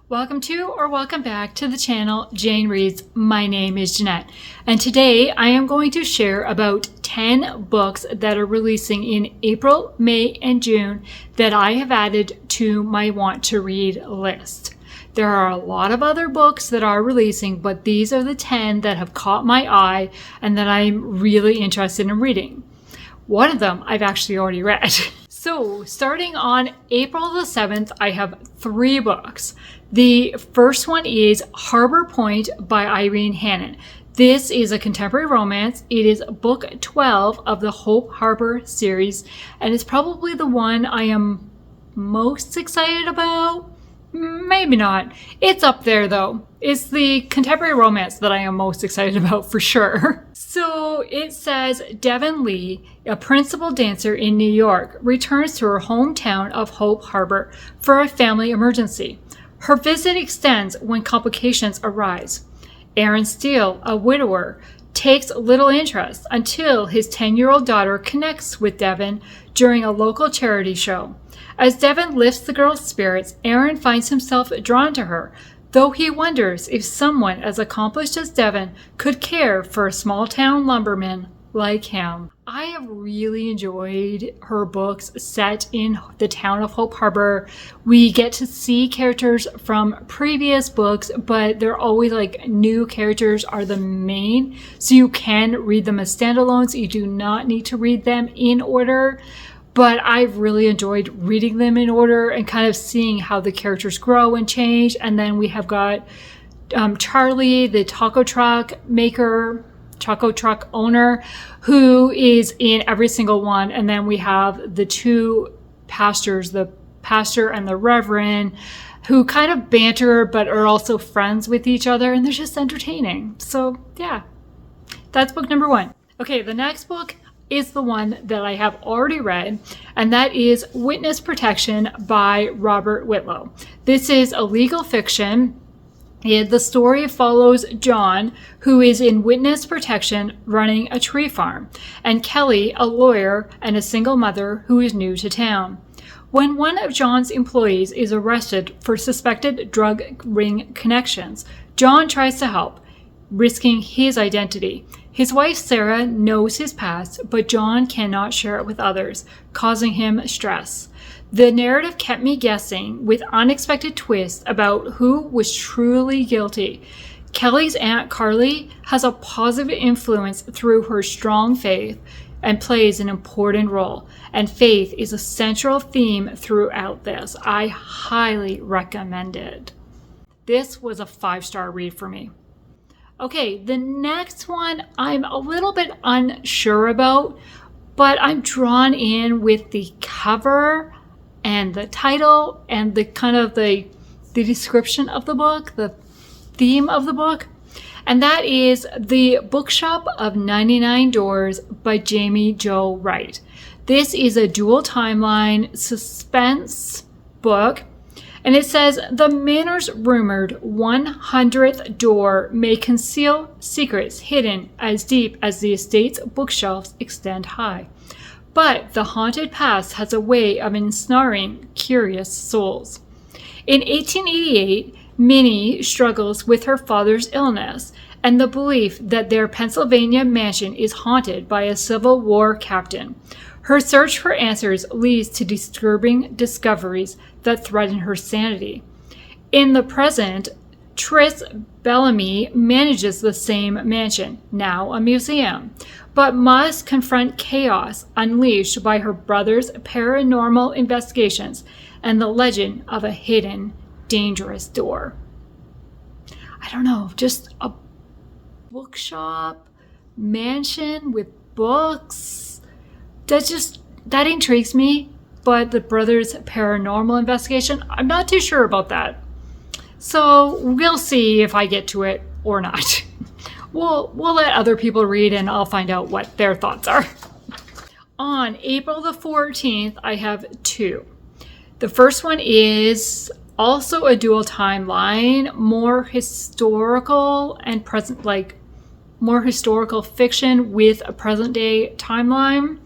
Welcome to or welcome back to the channel Jane Reads. My name is Jeanette, and today I am going to share about 10 books that are releasing in April, May, and June that I have added to my want to read list. There are a lot of other books that are releasing, but these are the 10 that have caught my eye and that I'm really interested in reading. One of them I've actually already read. So starting on April the 7th, I have 3 books. The first one is Harbor Point by Irene Hannon. This is a contemporary romance. It is book 12 of the Hope Harbor series, and it's probably the one I am most excited about. Maybe not. It's up there though. It's the contemporary romance that I am most excited about for sure. So it says Devin Lee, a principal dancer in New York, returns to her hometown of Hope Harbor for a family emergency. Her visit extends when complications arise. Aaron Steele, a widower, takes little interest until his 10-year-old daughter connects with Devin during a local charity show. As Devin lifts the girl's spirits, Aaron finds himself drawn to her, though he wonders if someone as accomplished as Devin could care for a small-town lumberman like him. I have really enjoyed her books set in the town of Hope Harbor. We get to see characters from previous books, but they're always like new characters are the main, so you can read them as standalones. You do not need to read them in order. But I've really enjoyed reading them in order and kind of seeing how the characters grow and change. And then we have got Charlie, the taco truck owner, who is in every single one. And then we have the 2 pastors, the pastor and the reverend, who kind of banter but are also friends with each other. And they're just entertaining. So yeah, that's book number 1. Okay, the next book is the one that I have already read, and that is Witness Protection by Robert Whitlow. This is a legal fiction. The story follows John, who is in witness protection running a tree farm, and Kelly, a lawyer and a single mother who is new to town. When one of John's employees is arrested for suspected drug ring connections, John tries to help, risking his identity. His wife Sarah knows his past, but John cannot share it with others, causing him stress. The narrative kept me guessing with unexpected twists about who was truly guilty. Kelly's Aunt Carly has a positive influence through her strong faith and plays an important role, and faith is a central theme throughout this. I highly recommend it. This was a 5-star read for me. Okay, the next one I'm a little bit unsure about, but I'm drawn in with the cover and the title and the kind of the description of the book, the theme of the book. And that is The Bookshop of 99 Doors by Jaime Jo Wright. This is a dual timeline suspense book. And it says, the manor's rumored 100th door may conceal secrets hidden as deep as the estate's bookshelves extend high. But the haunted past has a way of ensnaring curious souls. In 1888, Minnie struggles with her father's illness and the belief that their Pennsylvania mansion is haunted by a Civil War captain. Her search for answers leads to disturbing discoveries that threaten her sanity. In the present, Tris Bellamy manages the same mansion, now a museum, but must confront chaos unleashed by her brother's paranormal investigations and the legend of a hidden, dangerous door. I don't know, just a bookshop, mansion with books. That intrigues me, but the brother's paranormal investigation, I'm not too sure about that. So we'll see if I get to it or not. We'll let other people read and I'll find out what their thoughts are. On April the 14th, I have 2. The first one is also a dual timeline, more historical and present, like more historical fiction with a present day timeline.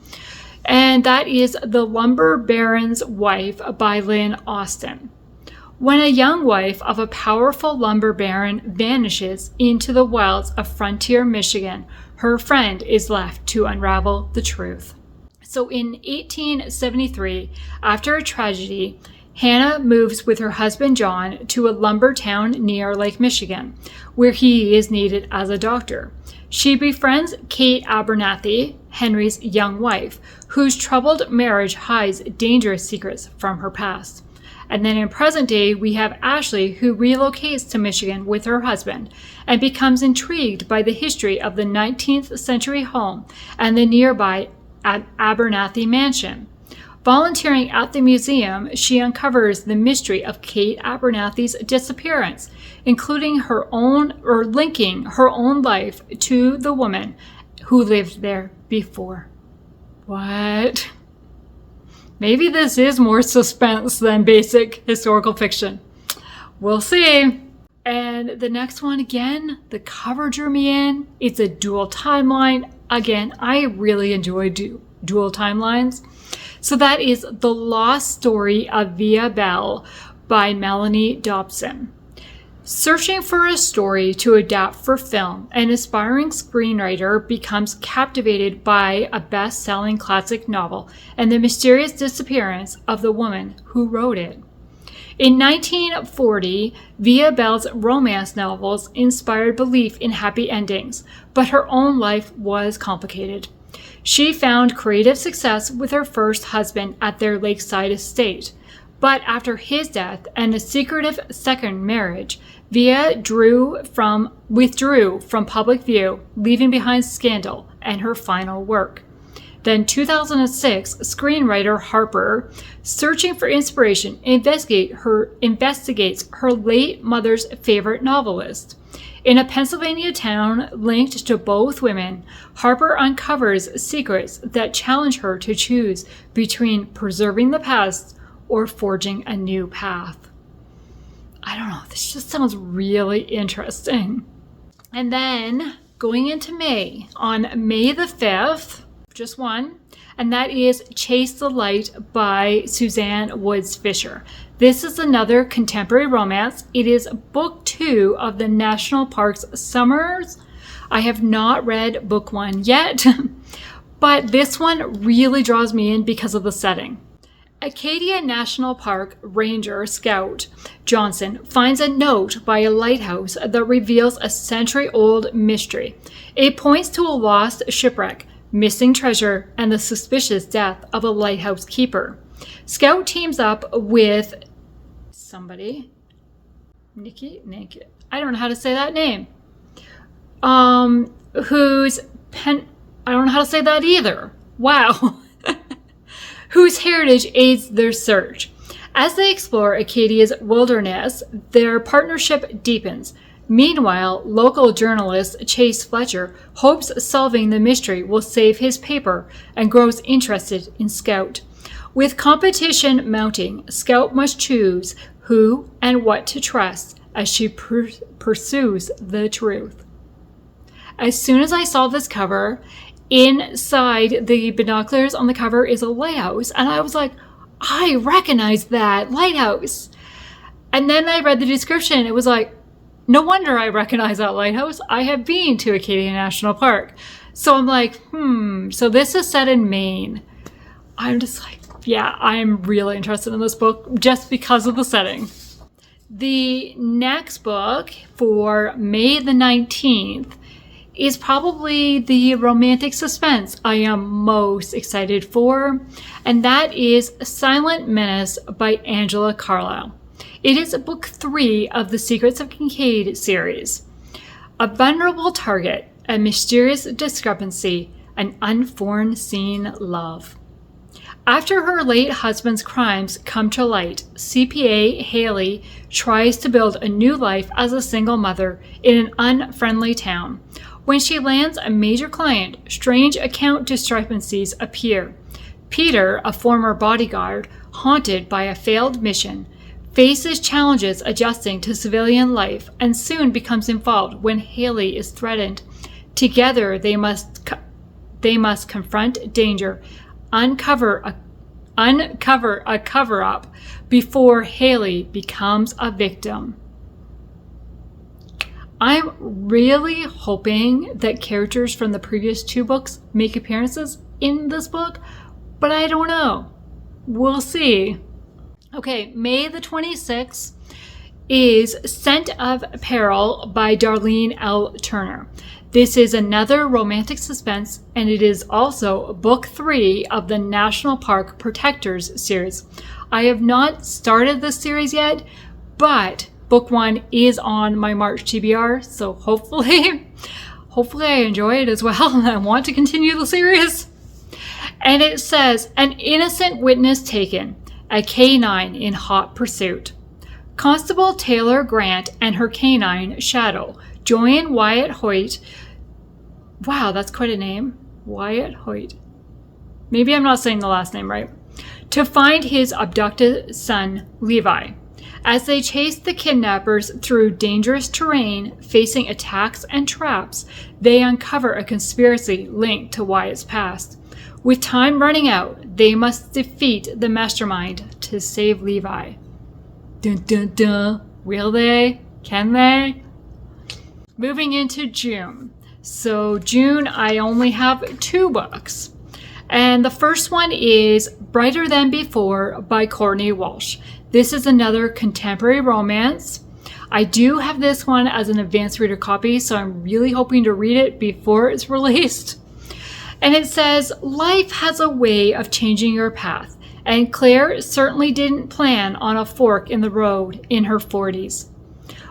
And that is The Lumber Baron's Wife by Lynn Austen. When a young wife of a powerful lumber baron vanishes into the wilds of frontier Michigan, her friend is left to unravel the truth. So in 1873, after a tragedy, Hannah moves with her husband John to a lumber town near Lake Michigan, where he is needed as a doctor. She befriends Kate Abernathy, Henry's young wife, whose troubled marriage hides dangerous secrets from her past. And then in present day, we have Ashley, who relocates to Michigan with her husband and becomes intrigued by the history of the 19th century home and the nearby Abernathy mansion. Volunteering at the museum, she uncovers the mystery of Kate Abernathy's disappearance, linking her own life to the woman who lived there before. What? Maybe this is more suspense than basic historical fiction. We'll see. And the next one, again, the cover drew me in. It's a dual timeline. Again, I really enjoy dual timelines. So that is The Lost Story of Via Belle by Melanie Dobson. Searching for a story to adapt for film, an aspiring screenwriter becomes captivated by a best-selling classic novel and the mysterious disappearance of the woman who wrote it. In 1940, Via Belle's romance novels inspired belief in happy endings, but her own life was complicated. She found creative success with her first husband at their lakeside estate, but after his death and a secretive second marriage, Via withdrew from public view, leaving behind scandal and her final work. Then 2006, screenwriter Harper, searching for inspiration, investigates her late mother's favorite novelist. In a Pennsylvania town linked to both women, Harper uncovers secrets that challenge her to choose between preserving the past or forging a new path. I don't know, this just sounds really interesting. And then going into May, on May the 5th, just one, and that is Chase the Light by Suzanne Woods Fisher. This is another contemporary romance. It is book 2 of the National Parks Summers. I have not read book 1 yet, but this one really draws me in because of the setting. Acadia National Park Ranger Scout Johnson finds a note by a lighthouse that reveals a century-old mystery. It points to a lost shipwreck, missing treasure, and the suspicious death of a lighthouse keeper. Scout teams up with somebody, Nikki, I don't know how to say that name, I don't know how to say that either. Wow. Whose heritage aids their search. As they explore Acadia's wilderness, their partnership deepens. Meanwhile, local journalist Chase Fletcher hopes solving the mystery will save his paper and grows interested in Scout. With competition mounting, Scout must choose who and what to trust as she pursues the truth. As soon as I saw this cover, inside the binoculars on the cover is a lighthouse, and I was like, I recognize that lighthouse. And then I read the description, and it was like, no wonder I recognize that lighthouse. I have been to Acadia National Park. So I'm like, so this is set in Maine. I'm just like, yeah, I'm really interested in this book just because of the setting. The next book for May the 19th is probably the romantic suspense I am most excited for, and that is Silent Menace by Angela Carlisle. It is book 3 of the Secrets of Kincaid series. A vulnerable target, a mysterious discrepancy, an unforeseen love. After her late husband's crimes come to light, CPA Haley tries to build a new life as a single mother in an unfriendly town. When she lands a major client, strange account discrepancies appear. Peter, a former bodyguard, haunted by a failed mission, faces challenges adjusting to civilian life and soon becomes involved when Haley is threatened. Together, they must confront danger, uncover uncover a cover-up before Haley becomes a victim. I'm really hoping that characters from the previous 2 books make appearances in this book, but I don't know. We'll see. Okay, May the 26th is Scent of Peril by Darlene L. Turner. This is another romantic suspense, and it is also book 3 of the National Park Protectors series. I have not started this series yet, but book 1 is on my March TBR, so hopefully I enjoy it as well, and I want to continue the series. And it says, an innocent witness taken, a canine in hot pursuit. Constable Taylor Grant and her canine, Shadow, join Wyatt Hoyt. Wow, that's quite a name. Wyatt Hoyt. Maybe I'm not saying the last name right. To find his abducted son, Levi. As they chase the kidnappers through dangerous terrain, facing attacks and traps, they uncover a conspiracy linked to Wyatt's past. With time running out, they must defeat the mastermind to save Levi. Dun dun dun. Will they? Can they? Moving into June. So June, I only have 2 books. And the first one is Brighter Than Before by Courtney Walsh. This is another contemporary romance. I do have this one as an advanced reader copy, so I'm really hoping to read it before it's released. And it says, life has a way of changing your path, and Claire certainly didn't plan on a fork in the road in her 40s.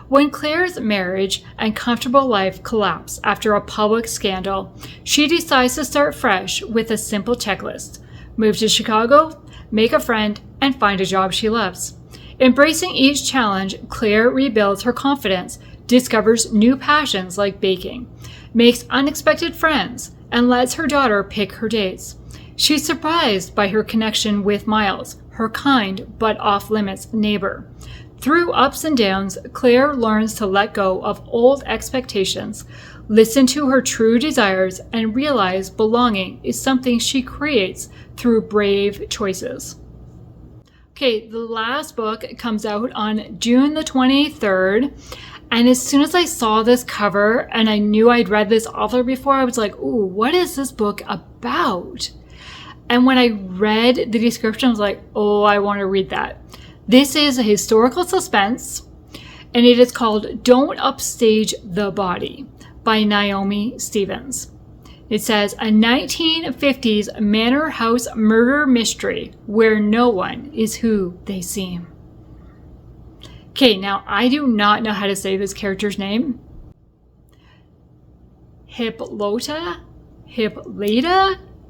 When Claire's marriage and comfortable life collapse after a public scandal, she decides to start fresh with a simple checklist. Move to Chicago, make a friend, and find a job she loves. Embracing each challenge, Claire rebuilds her confidence, discovers new passions like baking, makes unexpected friends, and lets her daughter pick her dates. She's surprised by her connection with Miles, her kind but off-limits neighbor. Through ups and downs, Claire learns to let go of old expectations, listen to her true desires, and realize belonging is something she creates through brave choices. Okay, the last book comes out on June the 23rd. And as soon as I saw this cover and I knew I'd read this author before, I was like, ooh, what is this book about? And when I read the description, I was like, oh, I want to read that. This is a historical suspense, and it is called Don't Upstage the Body by Naomi Stevens. It says, a 1950s manor house murder mystery where no one is who they seem. Okay, now I do not know how to say this character's name. Hippolyta?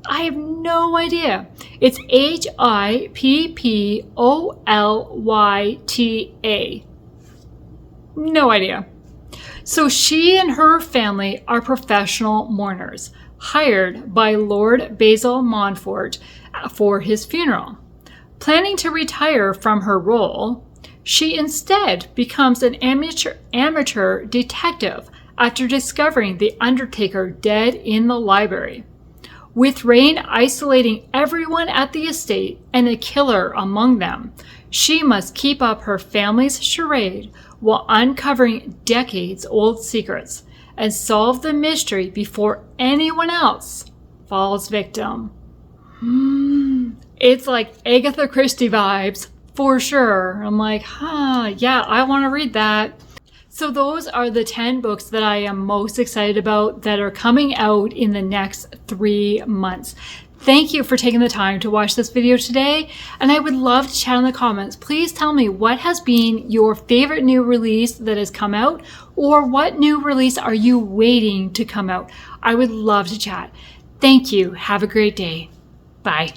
I have no idea. It's Hippolwyta. No idea. So she and her family are professional mourners, hired by Lord Basil Montfort for his funeral. Planning to retire from her role, she instead becomes an amateur detective after discovering the undertaker dead in the library. With Rain isolating everyone at the estate and a killer among them, she must keep up her family's charade while uncovering decades-old secrets and solve the mystery before anyone else falls victim. It's like Agatha Christie vibes. For sure. I'm like, yeah, I want to read that. So those are the 10 books that I am most excited about that are coming out in the next 3 months. Thank you for taking the time to watch this video today, and I would love to chat in the comments. Please tell me what has been your favorite new release that has come out, or what new release are you waiting to come out? I would love to chat. Thank you. Have a great day. Bye.